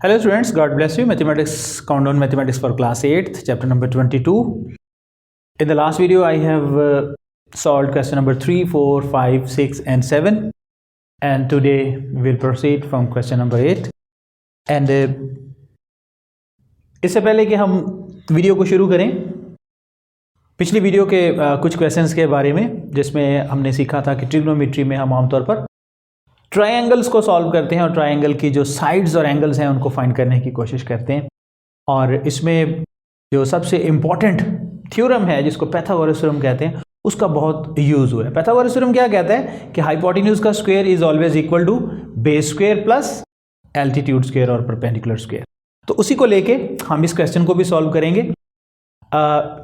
Hello students, God bless you. Mathematics Countdown Mathematics for class 8th, chapter number 22. In the last video I have solved question number 3, 4, 5, 6 and 7, and today we will proceed from question number 8. And इससे पहले कि हम video को शुरू करें, पिछली video के कुछ क्वेश्चंस के बारे में जिसमें हमने सीखा था कि ट्रिग्नोमेट्री में हम आमतौर पर ट्रायंगल्स को सॉल्व करते हैं और ट्रायंगल की जो साइड्स और एंगल्स हैं उनको फाइंड करने की कोशिश करते हैं। और इसमें जो सबसे इम्पॉर्टेंट थ्योरम है जिसको पाइथागोरस थ्योरम कहते हैं उसका बहुत यूज़ हुआ है। पाइथागोरस थ्योरम क्या कहता है कि हाइपोटेन्यूज का square is always equal to base square plus altitude square और परपेंडिकुलर स्क्वायर। तो उसी को लेके हम इस क्वेश्चन को भी सॉल्व करेंगे।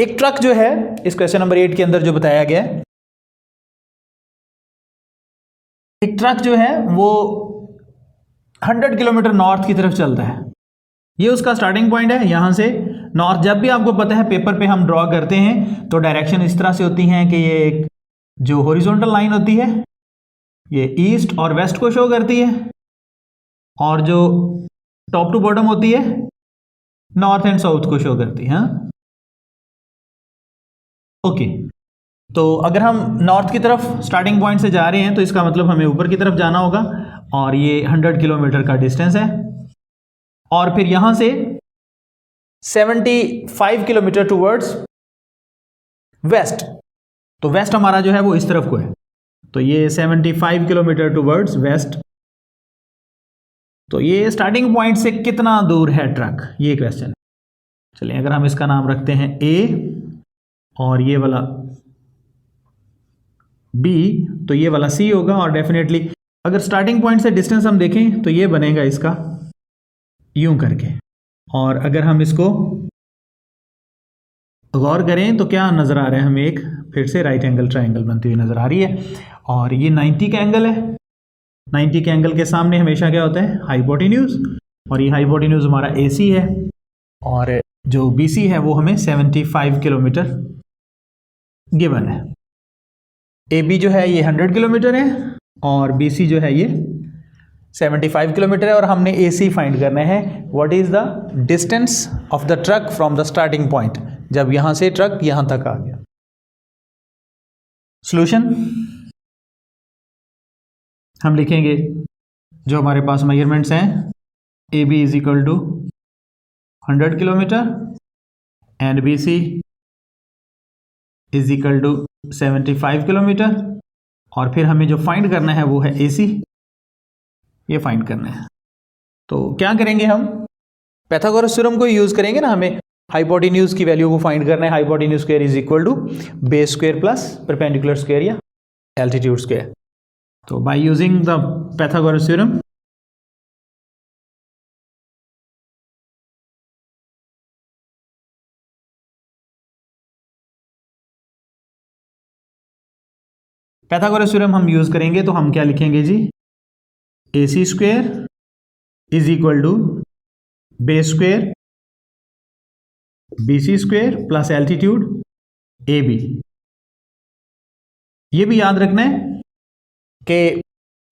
एक ट्रक जो है इस क्वेश्चन नंबर 8 के अंदर जो बताया गया है, एक ट्रक जो है वो 100 किलोमीटर नॉर्थ की तरफ चलता है। ये उसका स्टार्टिंग पॉइंट है। यहाँ से नॉर्थ, जब भी आपको पता है पेपर पे हम ड्रॉ करते हैं तो डायरेक्शन इस तरह से होती हैं कि ये एक जो हॉरिजॉन्टल लाइन होती है ये ईस्ट और वेस्ट को शो करती है, और जो टॉप टू बॉटम होती है नॉर्थ एंड साउथ को शो करती है। ओके, तो अगर हम नॉर्थ की तरफ स्टार्टिंग पॉइंट से जा रहे हैं तो इसका मतलब हमें ऊपर की तरफ जाना होगा, और ये 100 किलोमीटर का डिस्टेंस है। और फिर यहां से 75 किलोमीटर टूवर्ड्स वेस्ट, तो वेस्ट हमारा जो है वो इस तरफ को है, तो ये 75 किलोमीटर टूवर्ड्स वेस्ट। तो ये स्टार्टिंग पॉइंट से कितना दूर है ट्रक, ये क्वेश्चन है। चलिए, अगर हम इसका नाम रखते हैं ए और ये वाला बी, तो ये वाला सी होगा। और डेफिनेटली अगर स्टार्टिंग पॉइंट से डिस्टेंस हम देखें तो ये बनेगा इसका यूं करके, और अगर हम इसको गौर करें तो क्या नज़र आ रहा है हमें, एक फिर से राइट एंगल ट्रायंगल बनती हुई नज़र आ रही है। और ये 90 का एंगल है। 90 के एंगल के सामने हमेशा क्या होता है, हाइपोटेन्यूज, और ये हाइपोटेन्यूज हमारा AC है, और जो BC है वो हमें 75 किलोमीटर गिवन है। AB जो है ये 100 किलोमीटर है और BC जो है ये 75 किलोमीटर है, और हमने AC फाइंड करना है। What is the distance of the truck from the starting point, जब यहां से ट्रक यहां तक आ गया। सॉल्यूशन हम लिखेंगे जो हमारे पास मेजरमेंट्स हैं, AB is equal to 100 kilometre and BC is equal to 75 kilometre, और फिर हमें जो फाइंड करना है वो है AC, ये फाइंड करना है। तो क्या करेंगे, हम पाइथागोरस थ्योरम को यूज करेंगे ना। हमें हाइपोटेन्यूज की वैल्यू को फाइंड करना है। Hypotenuse square is equal to base square plus perpendicular square या एल्टीट्यूड स्क्वायर। तो by using the Pythagoras theorem Pythagoras theorem हम यूज करेंगे तो हम क्या लिखेंगे जी, AC square is equal to base square BC square plus altitude AB। ये भी याद रखना है कि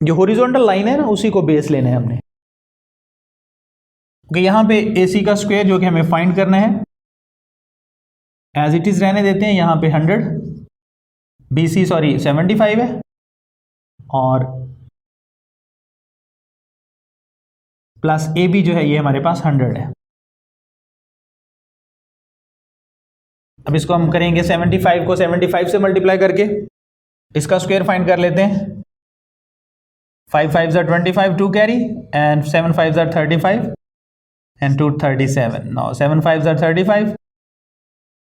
जो हॉरिजॉन्टल लाइन है ना उसी को बेस लेना है हमने, क्योंकि यहां पे AC का स्क्वायर जो कि हमें फाइंड करना है एज इट इज रहने देते हैं। यहां पे 100, BC 75 है, और प्लस AB जो है ये हमारे पास 100 है। अब इसको हम करेंगे 75 को 75 से मल्टीप्लाई करके इसका स्क्वायर फाइंड कर लेते हैं। 5 5 are 25, 2 carry, and 7 5 are 35 and 2 37. Now 7 5 are 35,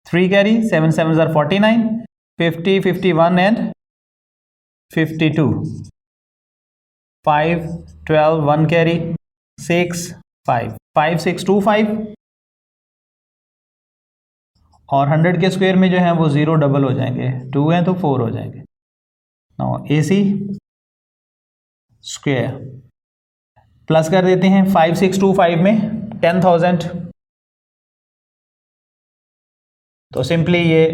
3 carry, 7 7 are 49, 50 51 and 52, 5 12 1 carry, 6 5 5 6 2 5, और 100 के स्क्वायर में जो है वो 0 डबल हो जाएंगे, 2 हैं तो 4 हो जाएंगे। नाउ AC स्क्वायर प्लस कर देते हैं 5625 में 10,000, तो सिंपली ये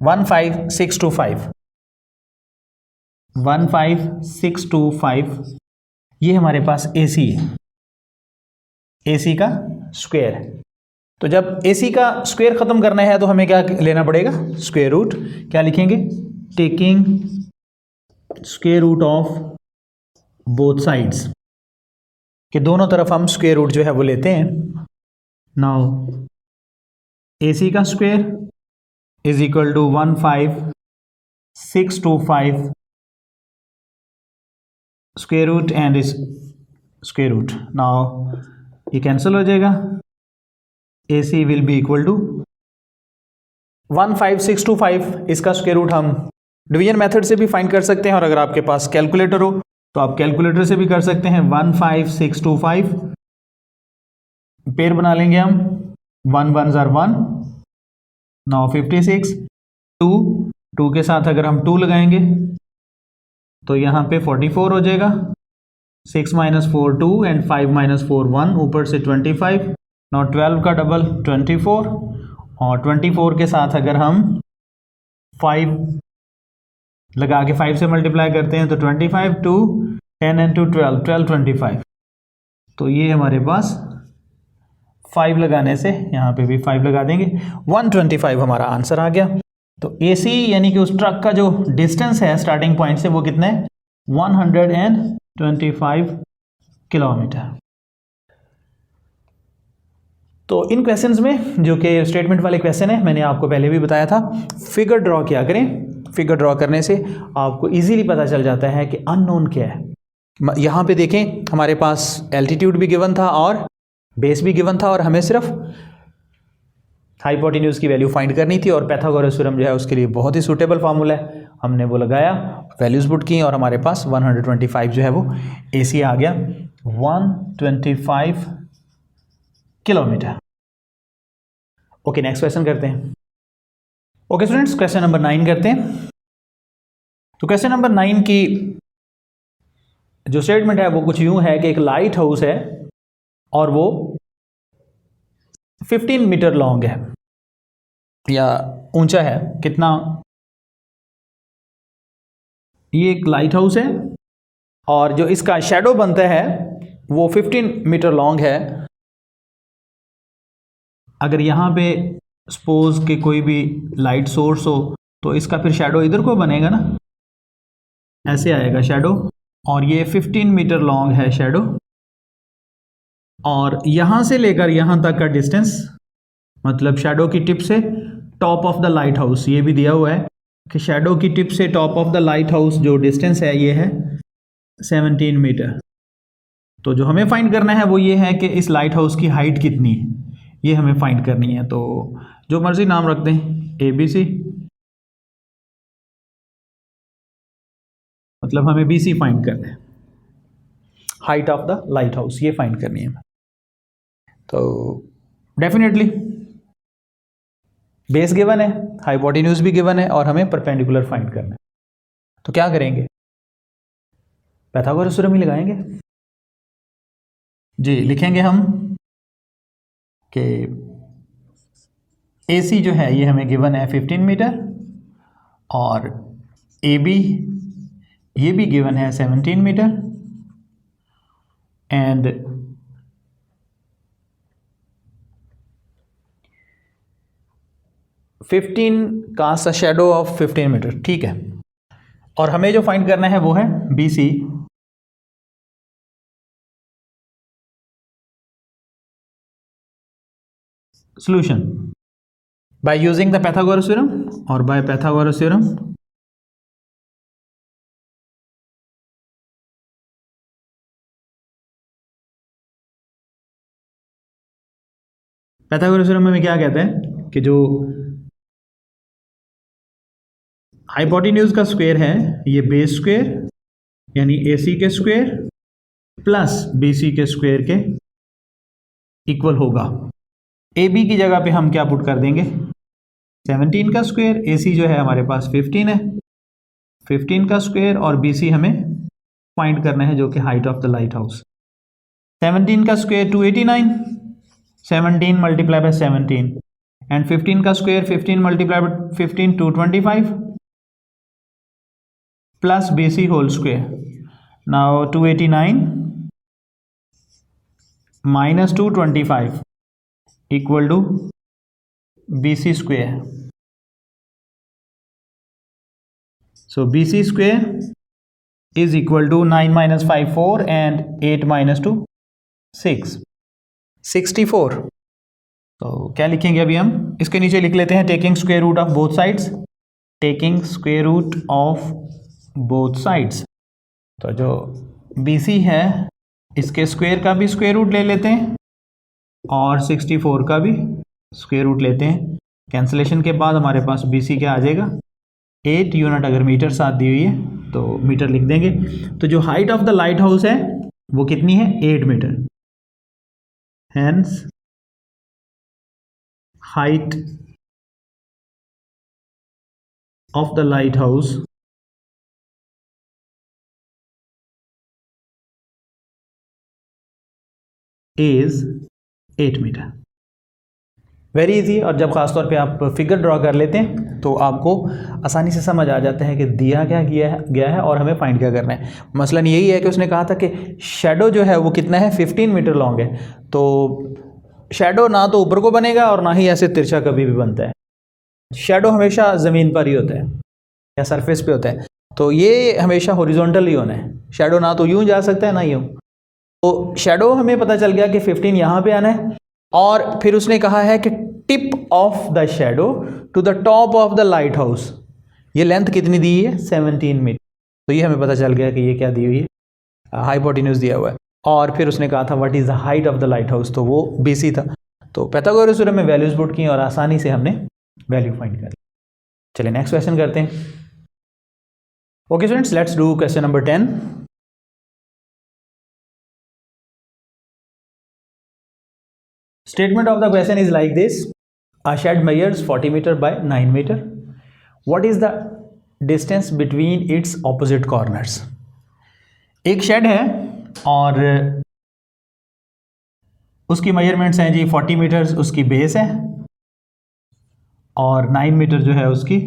15625 ये हमारे पास AC है, AC का स्क्वायर है। तो जब AC का स्क्वायर खत्म करना है तो हमें क्या लेना पड़ेगा, स्क्वायर रूट। क्या लिखेंगे, taking square root of both sides, कि दोनों तरफ हम स्क्वायर रूट जो है वो लेते हैं। नाउ AC का square is equal to 15625 square root and इस स्क्वायर रूट। नाउ ये कैंसिल हो जाएगा, AC will be equal to 15625। इसका स्क्वायर रूट हम डिवीजन मेथड से भी फाइंड कर सकते हैं, और अगर आपके पास कैलकुलेटर हो तो आप कैलकुलेटर से भी कर सकते हैं। 15625 पेयर बना लेंगे हम, 1 1 are 1, नाउ 56, 2 के साथ अगर हम 2 लगाएंगे तो यहाँ पे 44 हो जाएगा। 6 - 4 2 एंड 5 - 4 1, ऊपर से 25। नाउ 12 का डबल 24, और 24 के साथ अगर हम 5 लगा के 5 से मल्टीप्लाई करते हैं तो 25, 2 10 एंड 2 12, 12 25। तो ये हमारे पास 5 लगाने से यहाँ पे भी 5 लगा देंगे, 125 हमारा आंसर आ गया। तो AC यानी कि उस ट्रक का जो डिस्टेंस है स्टार्टिंग पॉइंट से वो कितना है, 125 किलोमीटर। तो इन क्वेश्चंस में जो कि स्टेटमेंट वाले क्वेश्चन है, मैंने आपको पहले भी बताया था, फिगर ड्रॉ किया करें। फिगर ड्रॉ करने से आपको इजीली पता चल जाता है कि अननोन क्या है। यहाँ पे देखें, हमारे पास एल्टीट्यूड भी गिवन था और बेस भी गिवन था, और हमें सिर्फ हाइपोटेन्यूज की वैल्यू फाइंड करनी थी, और पाइथागोरस थ्योरम जो है उसके लिए बहुत ही सूटेबल फार्मूला है। हमने वो लगाया, वैल्यूज पुट की, और हमारे पास 125 जो है वो AC आ गया, 125 किलोमीटर। ओके, नेक्स्ट क्वेश्चन करते हैं। ओके स्टूडेंट्स, क्वेश्चन नंबर 9 करते हैं। तो क्वेश्चन नंबर 9 की जो स्टेटमेंट है वो कुछ यूं है कि एक लाइट हाउस है और वो 15 मीटर लॉन्ग है, या ऊंचा है कितना। ये एक लाइट हाउस है और जो इसका शैडो बनता है वो 15 मीटर लॉन्ग है। अगर यहाँ पे सपोज कि कोई भी लाइट सोर्स हो तो इसका फिर शैडो इधर को बनेगा ना, ऐसे आएगा शैडो, और ये 15 मीटर लॉन्ग है शैडो। और यहाँ से लेकर यहाँ तक का डिस्टेंस, मतलब शैडो की टिप से top of the lighthouse, ये भी दिया हुआ है कि शैडो की टिप से top of the light house जो डिस्टेंस है ये है 17 मीटर। तो जो हमें फाइंड करना है वो ये है कि इस लाइट हाउस की हाइट कितनी है, ये हमें फाइंड करनी है। तो जो मर्जी नाम रख दें, ABC, मतलब हमें BC फाइंड करना है, height of the lighthouse ये फाइंड करनी है। तो डेफिनेटली बेस गिवन है, हाइपोटेन्यूज भी गिवन है, और हमें परपेंडिकुलर फाइंड करना है। तो क्या करेंगे, पाइथागोरस थ्योरम ही लगाएंगे जी। लिखेंगे हम कि AC जो है ये हमें गिवन है 15 मीटर, और AB ये भी गिवन है 17 metre, and cast a shadow of 15 metre, ठीक है। और हमें जो फाइंड करना है वो है BC। Solution by using the Pythagoras theorem, और by Pythagoras theorem Pythagoras theorem में क्या कहते हैं कि जो हाइपोटेन्यूज का स्क्वायर है ये बेस स्क्वायर यानी AC के स्क्वायर प्लस BC के स्क्वायर के इक्वल होगा। AB की जगह पे हम क्या पुट कर देंगे, 17 का स्क्वायर, AC जो है हमारे पास 15 है, 15 का स्क्वायर, और BC हमें फाइंड करना है जो कि height of the light house. 17 का स्क्वायर 289, 17 मल्टीप्लाई बाय 17, एंड 15 का square 15 multiply by 15 225 plus BC whole square. Now 289 -225 equal to BC square. So BC square is equal to 9 minus 5 4 and 8 minus 2 6 64. तो क्या लिखेंगे अभी हम इसके नीचे लिख लेते हैं taking square root of both sides. Taking square root of both sides. तो जो BC है इसके स्क्वायर का भी स्क्वायर रूट ले लेते हैं और 64 का भी स्क्वायर रूट लेते हैं. कैंसिलेशन के बाद हमारे पास BC क्या आ जाएगा 8 यूनिट. अगर मीटर साथ दी हुई है तो मीटर लिख देंगे. तो जो height of the lighthouse है वो कितनी है 8 metre. Hence height of the lighthouse is 8 metre. Very easy. और जब खासतौर पे आप फिगर ड्रॉ कर लेते हैं तो आपको आसानी से समझ आ जाता है कि दिया क्या गया है और हमें फाइंड क्या करना है. मसलन यही है कि उसने कहा था कि शैडो जो है वो कितना है 15 मीटर लॉन्ग है. तो शैडो ना तो ऊपर को बनेगा और ना ही ऐसे तिरछा कभी भी बनता है. शैडो हमेशा ज़मीन पर ही होता है या सरफेस पे होता है. तो ये हमेशा हॉरिजॉन्टल ही होना है. शैडो ना तो यूँ जा सकता है ना यूँ. तो शैडो हमें पता चल गया कि 15 यहाँ पे आना है. और फिर उसने कहा है कि tip of the shadow to the top of the lighthouse. ये लेंथ कितनी दी है 17 मीटर. तो ये हमें पता चल गया कि ये क्या दी हुई है हाइपोटेन्यूज दिया हुआ है. और फिर उसने कहा था what is the height of the light house. तो वो BC था. तो पाइथागोरस थ्योरम में वैल्यूज पुट की और आसानी से हमने वैल्यू फाइंड कर ली. चलिए नेक्स्ट क्वेश्चन करते हैं. Okay students, let's do question number 10. Statement of the question is like this. A shed measures 40 meter by 9 meter. What is the distance between its opposite corners? एक shade है और उसकी measurements हैं जी 40 metres उसकी base है और 9 metre जो है उसकी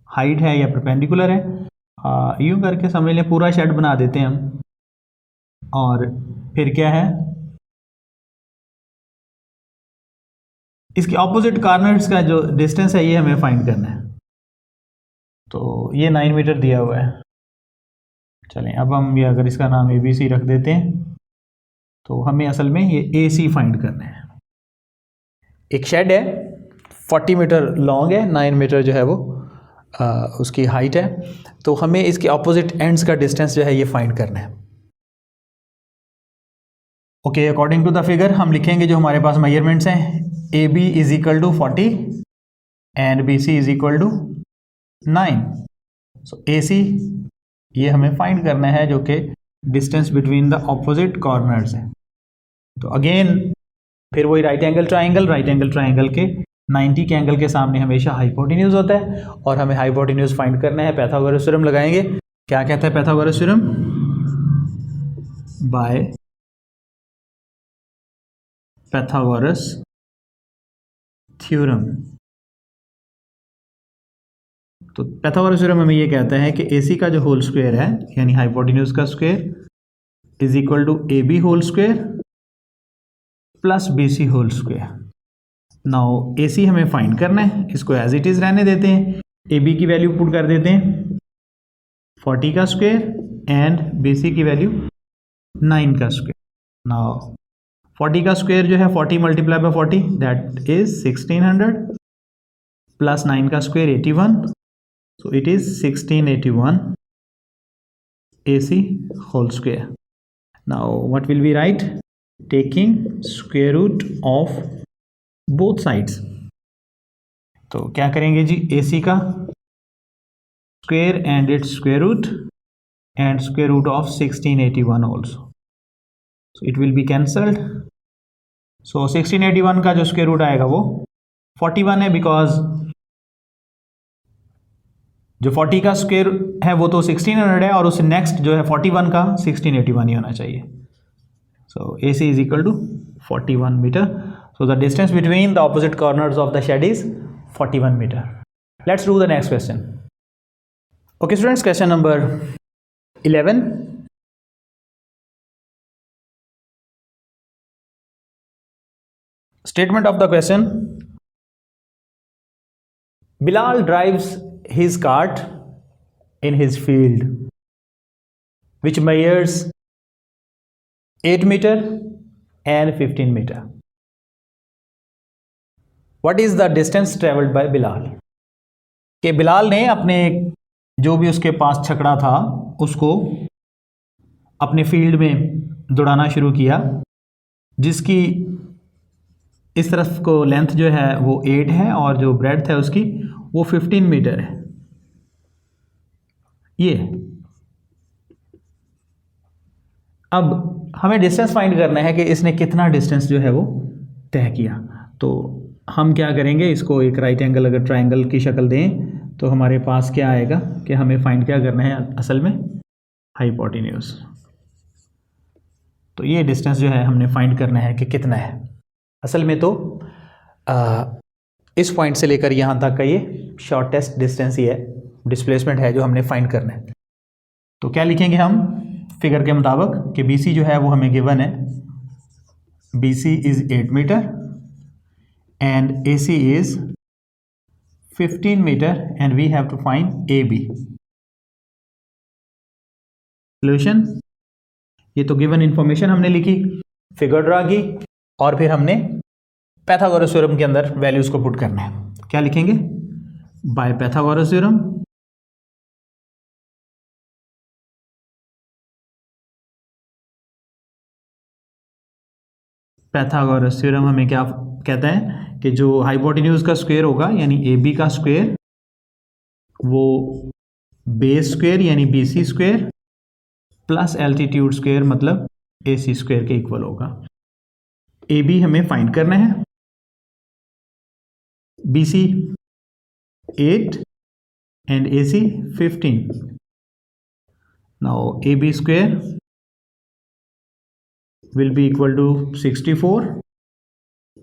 हाइट है या परपेंडिकुलर है. यूं करके समझ लें पूरा शेड बना देते हैं हम. और फिर क्या है इसके ऑपोजिट कॉर्नर्स का जो डिस्टेंस है ये हमें फाइंड करना है. तो ये 9 मीटर दिया हुआ है. चलें अब हम ये अगर इसका नाम ABC रख देते हैं तो हमें असल में ये AC फाइंड करना है. एक शेड है 40 मीटर लॉन्ग है, 9 मीटर जो है वो उसकी हाइट है. तो हमें इसके ऑपोजिट एंड्स का डिस्टेंस जो है ये फाइंड करना है. Okay, according to the figure हम लिखेंगे जो हमारे पास मेजरमेंट्स हैं. AB is equal to 40 and BC is equal to 9. So AC ये हमें फाइंड करना है जो कि distance between the opposite corners है. तो अगेन फिर वही राइट एंगल ट्राइंगल के 90 के एंगल के सामने हमेशा हाइपोटेन्यूज होता है और हमें हाइपोटेन्यूज फाइंड करना है. पाइथागोरस थ्योरम लगाएंगे. क्या कहता है Pythagoras theorem? Bye Pythagoras theorem. तो पाइथागोरस थ्योरम हमें ये कहता है कि AC का जो होल स्क्वायर है यानी हाइपोटेन्यूज का square is equal to AB whole square plus BC whole square. Now AC हमें फाइंड करना है. इसको एज इट इज रहने देते हैं. AB की वैल्यू पुट कर देते हैं 40 का स्क्वायर एंड BC की वैल्यू 9 का स्क्वायर. नाउ 40 का स्क्वायर जो है 40 multiply by 40 that is 1600 plus 9 का square 81. So it is 1681 AC whole square. Now what will we write? Taking square root of both sides. तो क्या करेंगे जी AC का square and it's square root and square root of 1681 also. So it will be cancelled. So 1681 का जो square root आएगा वो 41 है बिकॉज जो 40 का स्क्वायर है वो तो 1600 है और उससे नेक्स्ट जो है 41 का 1681 ही होना चाहिए. So AC is equal to 41 meter. So the distance between the opposite corners of the shed is 41 meter. Let's do the next question. Okay students, question number 11. Statement of the question: Bilal drives his cart in his field, which measures 8 meter and 15 meter. What is the distance traveled by Bilal? कि बिलाल ने अपने जो भी उसके पास छकड़ा था उसको अपने field में दौड़ाना शुरू किया, जिसकी इस तरफ को लेंथ जो है वो 8 है और जो ब्रेड्थ है उसकी वो 15 मीटर है। ये अब हमें डिस्टेंस फाइंड करना है कि इसने कितना डिस्टेंस जो है वो तय किया। तो हम क्या करेंगे, इसको एक राइट एंगल अगर ट्रायंगल की शक्ल दें तो हमारे पास क्या आएगा कि हमें फाइंड क्या करना है असल में, हाइपोटेन्यूज। तो ये डिस्टेंस जो है हमने फाइंड करना है कि कितना है। असल में तो इस पॉइंट से लेकर यहाँ तक का ये शॉर्टेस्ट डिस्टेंस ही है, डिस्प्लेसमेंट है जो हमने फाइंड करना है। तो क्या लिखेंगे हम फिगर के मुताबिक कि BC जो है वो हमें गिवन है, BC is 8 metre and AC is 15 meter and we have to find AB. Solution: ये तो गिवन इंफॉर्मेशन हमने लिखी, फिगर ड्रा की और फिर हमने पाइथागोरस थ्योरम के अंदर वैल्यूज को पुट करना है। क्या लिखेंगे? Bye Pythagoras theorem Pythagoras theorem हमें क्या कहता है कि जो हाइपोटेन्यूज का स्क्वायर होगा यानी AB का स्क्वायर वो बेस स्क्वायर यानी BC square plus altitude square मतलब AC स्क्वायर के इक्वल होगा। AB हमें फाइंड करना है, BC 8 and AC 15. Now AB square will be equal to 64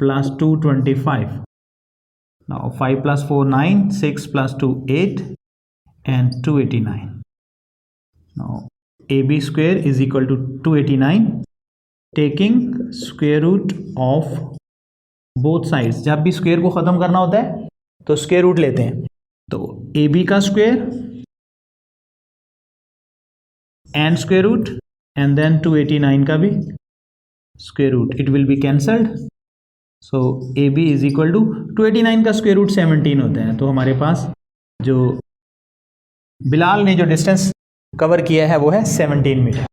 plus 225. Now 5 plus 4 9, 6 plus 2 8 and 289. Now AB square is equal to 289 taking square root of both sides। जब भी square को ख़त्म करना होता है तो स्क्वायर रूट लेते हैं। तो AB का square and square root and then 289 का भी square root, it will be cancelled. So AB is equal to 289 का स्क्वायर रूट 17 होता है। तो हमारे पास जो बिलाल ने जो डिस्टेंस कवर किया है वो है 17 मीटर।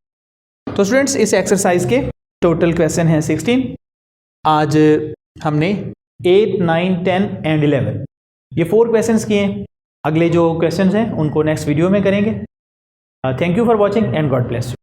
तो स्टूडेंट्स इस एक्सरसाइज के टोटल क्वेश्चन हैं 16। आज हमने 8, 9, 10 एंड 11 ये 4 क्वेश्चंस किए हैं। अगले जो क्वेश्चंस हैं उनको नेक्स्ट वीडियो में करेंगे। Thank you for watching and God bless.